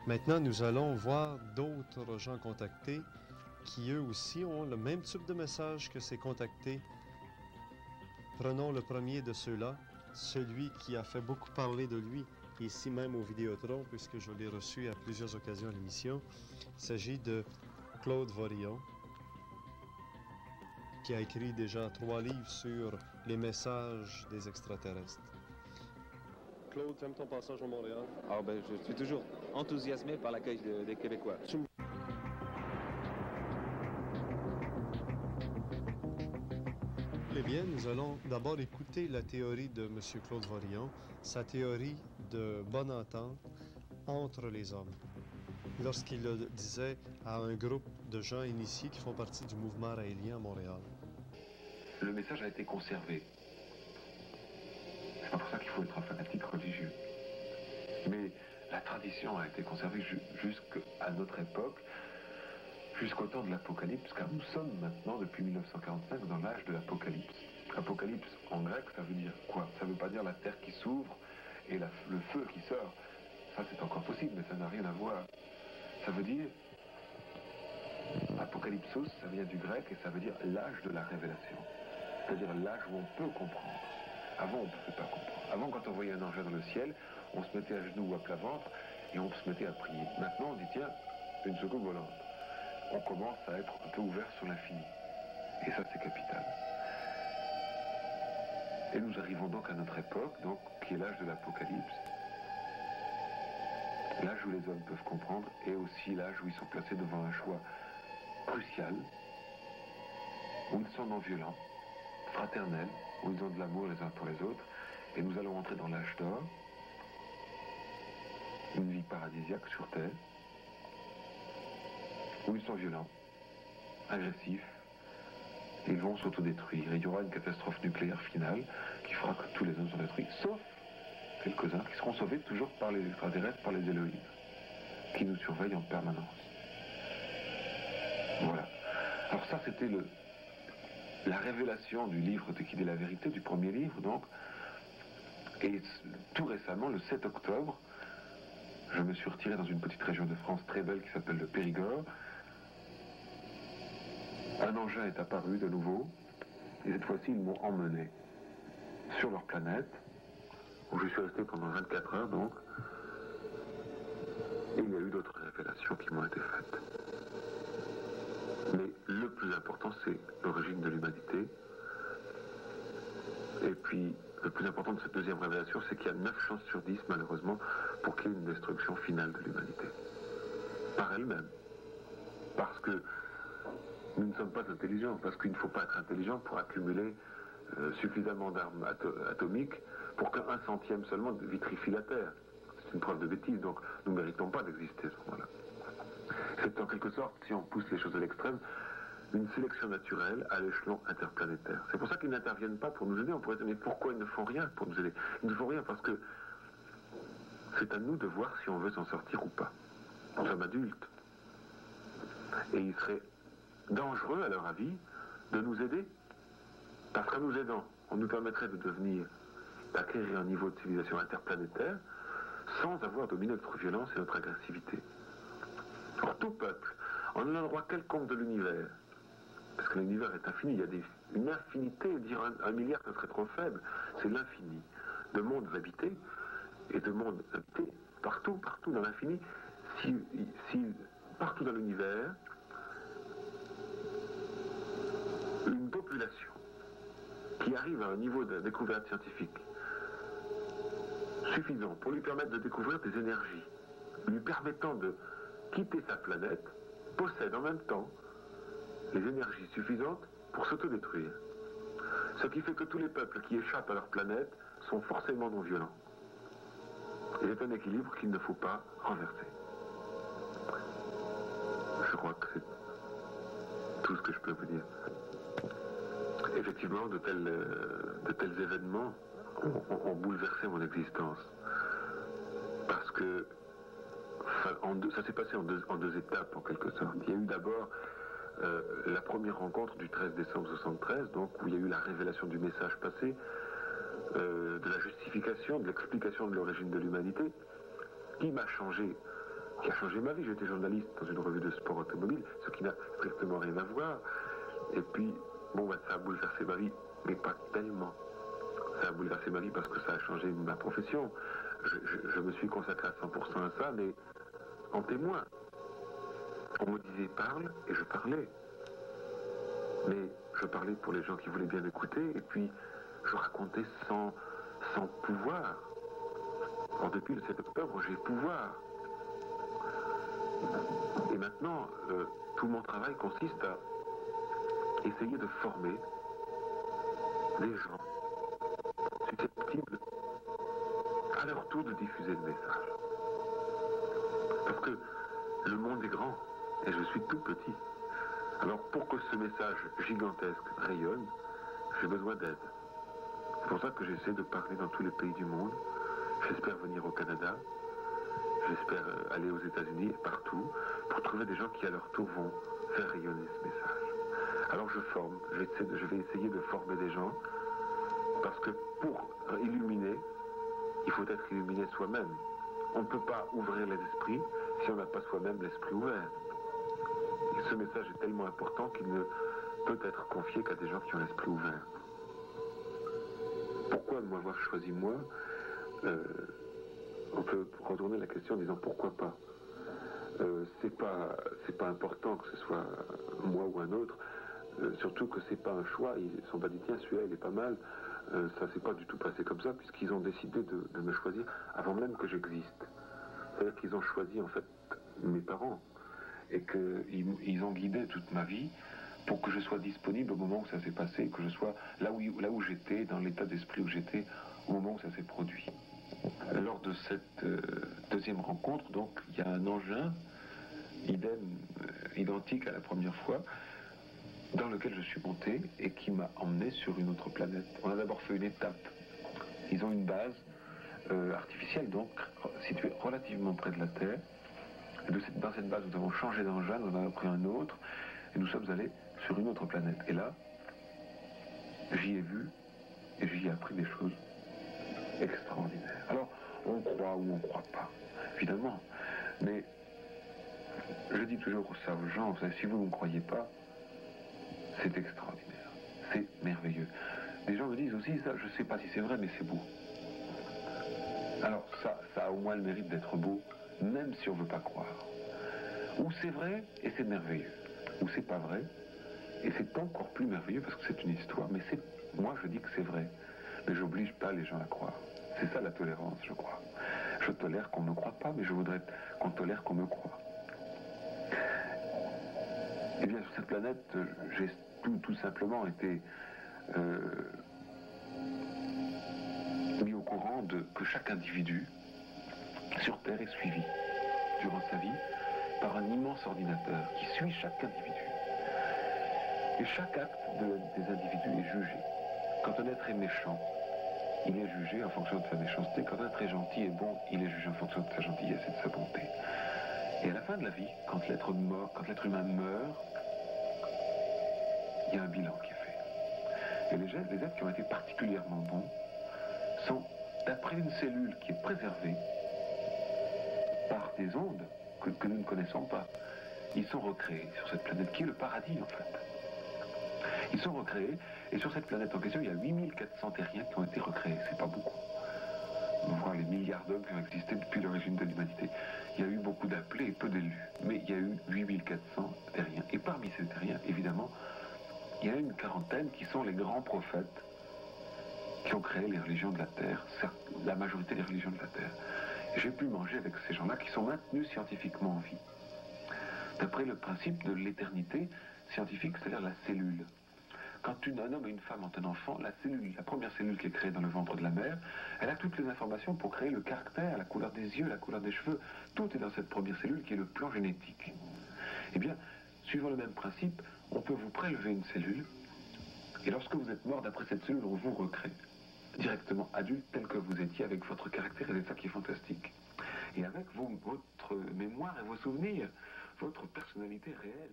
Maintenant, nous allons voir d'autres gens contactés qui eux aussi ont le même type de message que ces contactés. Prenons le premier de ceux-là, celui qui a fait beaucoup parler de lui, ici même au Vidéotron, puisque je l'ai reçu à plusieurs occasions à l'émission. Il s'agit de Claude Vorillon, qui a écrit déjà 3 livres sur les messages des extraterrestres. Claude, tu aimes ton passage à Montréal? Ah ben, je suis toujours enthousiasmé par l'accueil des Québécois. Eh bien, nous allons d'abord écouter la théorie de M. Claude Vorillon, sa théorie de bonne entente entre les hommes. Lorsqu'il le disait à un groupe de gens initiés qui font partie du mouvement raélien à Montréal. Le message a été conservé. C'est pas pour ça qu'il faut être un fanatique religieux. Mais la tradition a été conservée jusqu'à notre époque, jusqu'au temps de l'Apocalypse, car nous sommes maintenant, depuis 1945, dans l'âge de l'Apocalypse. Apocalypse, en grec, ça veut dire quoi? Ça veut pas dire la terre qui s'ouvre et le feu qui sort. Ça, c'est encore possible, mais ça n'a rien à voir. Ça veut dire... Apocalypsos, ça vient du grec et ça veut dire l'âge de la révélation. C'est-à-dire l'âge où on peut comprendre. Avant, on ne pouvait pas comprendre. Avant, quand on voyait un ange dans le ciel, on se mettait à genoux ou à plat ventre et on se mettait à prier. Maintenant, on dit, tiens, une soucoupe volante. On commence à être un peu ouvert sur l'infini. Et ça, c'est capital. Et nous arrivons donc à notre époque, donc, qui est l'âge de l'Apocalypse. L'âge où les hommes peuvent comprendre et aussi l'âge où ils sont placés devant un choix crucial, où ils sont non violents, fraternels, où ils ont de l'amour les uns pour les autres. Et nous allons entrer dans l'âge d'or, une vie paradisiaque sur Terre, où ils sont violents, agressifs, ils vont s'autodétruire. Il y aura une catastrophe nucléaire finale qui fera que tous les hommes sont détruits, sauf quelques-uns qui seront sauvés toujours par les extraterrestres, par les Elohim, qui nous surveillent en permanence. Voilà. Alors ça, c'était la révélation du livre de Qui dit la vérité, du premier livre, donc. Et tout récemment, le 7 octobre, je me suis retiré dans une petite région de France très belle qui s'appelle le Périgord. Un engin est apparu de nouveau, et cette fois-ci, ils m'ont emmené sur leur planète, où je suis resté pendant 24 heures, donc. Et il y a eu d'autres révélations qui m'ont été faites. Mais le plus important, c'est l'origine de l'humanité. Et puis, le plus important de cette deuxième révélation, c'est qu'il y a 9 chances sur 10, malheureusement, pour qu'il y ait une destruction finale de l'humanité. Par elle-même. Parce que nous ne sommes pas intelligents, parce qu'il ne faut pas être intelligent pour accumuler suffisamment d'armes atomiques pour qu'un centième seulement vitrifie la Terre. C'est une preuve de bêtise, donc nous ne méritons pas d'exister à ce moment-là. C'est en quelque sorte, si on pousse les choses à l'extrême, une sélection naturelle à l'échelon interplanétaire. C'est pour ça qu'ils n'interviennent pas pour nous aider. On pourrait dire, mais pourquoi ils ne font rien pour nous aider? Ils ne font rien parce que c'est à nous de voir si on veut s'en sortir ou pas. Nous sommes adultes. Et il serait dangereux, à leur avis, de nous aider. Parce qu'en nous aidant, on nous permettrait de devenir, d'acquérir un niveau de civilisation interplanétaire sans avoir dominé notre violence et notre agressivité. Or, tout peuple, en un endroit quelconque de l'univers, parce que l'univers est infini, il y a une infinité, dire un milliard, ce serait trop faible, c'est l'infini, de mondes habités et de mondes habités partout dans l'infini, si partout dans l'univers, une population qui arrive à un niveau de découverte scientifique suffisant pour lui permettre de découvrir des énergies, lui permettant de quitter sa planète, possède en même temps les énergies suffisantes pour s'autodétruire. Ce qui fait que tous les peuples qui échappent à leur planète sont forcément non violents. Et c'est un équilibre qu'il ne faut pas renverser. Je crois que c'est tout ce que je peux vous dire. Effectivement, de tels événements ont bouleversé mon existence. Parce que ça s'est passé en deux étapes, en quelque sorte. Il y a eu d'abord la première rencontre du 13 décembre 1973, donc, où il y a eu la révélation du message passé, de la justification, de l'explication de l'origine de l'humanité, qui m'a changé qui a changé ma vie. J'étais journaliste dans une revue de sport automobile, ce qui n'a strictement rien à voir. Et puis, bon, ça a bouleversé ma vie, mais pas tellement. Ça a bouleversé ma vie parce que ça a changé ma profession. Je me suis consacré à 100% à ça, mais en témoin. On me disait parle, et je parlais. Mais je parlais pour les gens qui voulaient bien écouter, et puis je racontais sans pouvoir. Or, depuis le 7 octobre, j'ai pouvoir. Et maintenant, tout mon travail consiste à essayer de former des gens susceptibles à leur tour de diffuser le message. Parce que le monde est grand et je suis tout petit. Alors pour que ce message gigantesque rayonne, j'ai besoin d'aide. C'est pour ça que j'essaie de parler dans tous les pays du monde. J'espère venir au Canada. J'espère aller aux États-Unis, partout, pour trouver des gens qui à leur tour vont faire rayonner ce message. Alors je forme, je vais essayer de former des gens, parce que pour illuminer, il faut être illuminé soi-même. On ne peut pas ouvrir les esprits si on n'a pas soi-même l'esprit ouvert. Et ce message est tellement important qu'il ne peut être confié qu'à des gens qui ont l'esprit ouvert. Pourquoi m'avoir choisi moi On peut retourner la question en disant pourquoi pas. C'est pas important que ce soit moi ou un autre, surtout que c'est pas un choix. Ils ne sont pas dit tiens celui-là il est pas mal. Ça s'est pas du tout passé comme ça puisqu'ils ont décidé de me choisir avant même que j'existe. C'est-à-dire qu'ils ont choisi en fait mes parents et qu'ils ont guidé toute ma vie pour que je sois disponible au moment où ça s'est passé, que je sois là où j'étais, dans l'état d'esprit où j'étais au moment où ça s'est produit. Lors de cette deuxième rencontre, donc, il y a un engin, identique à la première fois, dans lequel je suis monté et qui m'a emmené sur une autre planète. On a d'abord fait une étape. Ils ont une base artificielle, donc, située relativement près de la Terre. Et dans cette base, nous avons changé d'engin, nous en avons pris un autre, et nous sommes allés sur une autre planète. Et là, j'y ai vu et j'y ai appris des choses extraordinaires. Alors, on croit ou on ne croit pas, évidemment. Mais je dis toujours ça aux gens, vous savez, si vous ne me croyez pas, c'est extraordinaire, c'est merveilleux. Les gens me disent aussi, ça, je ne sais pas si c'est vrai, mais c'est beau. Alors ça a au moins le mérite d'être beau, même si on ne veut pas croire. Ou c'est vrai et c'est merveilleux, ou c'est pas vrai et c'est encore plus merveilleux parce que c'est une histoire. Mais moi je dis que c'est vrai, mais j'oblige pas les gens à croire. C'est ça la tolérance, je crois. Je tolère qu'on ne me croit pas, mais je voudrais qu'on tolère qu'on me croit. Eh bien, sur cette planète, j'ai tout simplement été mis au courant que chaque individu sur Terre est suivi durant sa vie par un immense ordinateur qui suit chaque individu. Et chaque acte des individus est jugé. Quand un être est méchant, il est jugé en fonction de sa méchanceté. Quand un être est gentil et bon, il est jugé en fonction de sa gentillesse et de sa bonté. Et à la fin de la vie, quand l'être humain meurt, il y a un bilan qui est fait. Et les êtres qui ont été particulièrement bons sont, d'après une cellule qui est préservée par des ondes que nous ne connaissons pas, ils sont recréés sur cette planète qui est le paradis en fait. Ils sont recréés et sur cette planète en question, il y a 8400 terriens qui ont été recréés. C'est pas beaucoup. On voit les milliards d'hommes qui ont existé depuis l'origine de l'humanité. Il y a eu beaucoup d'appelés et peu d'élus. Mais il y a eu 8400 terriens. Et parmi ces terriens, évidemment, il y a une quarantaine qui sont les grands prophètes qui ont créé les religions de la Terre, la majorité des religions de la Terre. Et j'ai pu manger avec ces gens-là qui sont maintenus scientifiquement en vie. D'après le principe de l'éternité scientifique, c'est-à-dire la cellule. Quand un homme et une femme ont un enfant, la première cellule qui est créée dans le ventre de la mère, elle a toutes les informations pour créer le caractère, la couleur des yeux, la couleur des cheveux. Tout est dans cette première cellule qui est le plan génétique. Eh bien, suivant le même principe, on peut vous prélever une cellule, et lorsque vous êtes mort d'après cette cellule, on vous recrée directement adulte tel que vous étiez avec votre caractère, et c'est ça qui est fantastique. Et avec votre mémoire et vos souvenirs, votre personnalité réelle.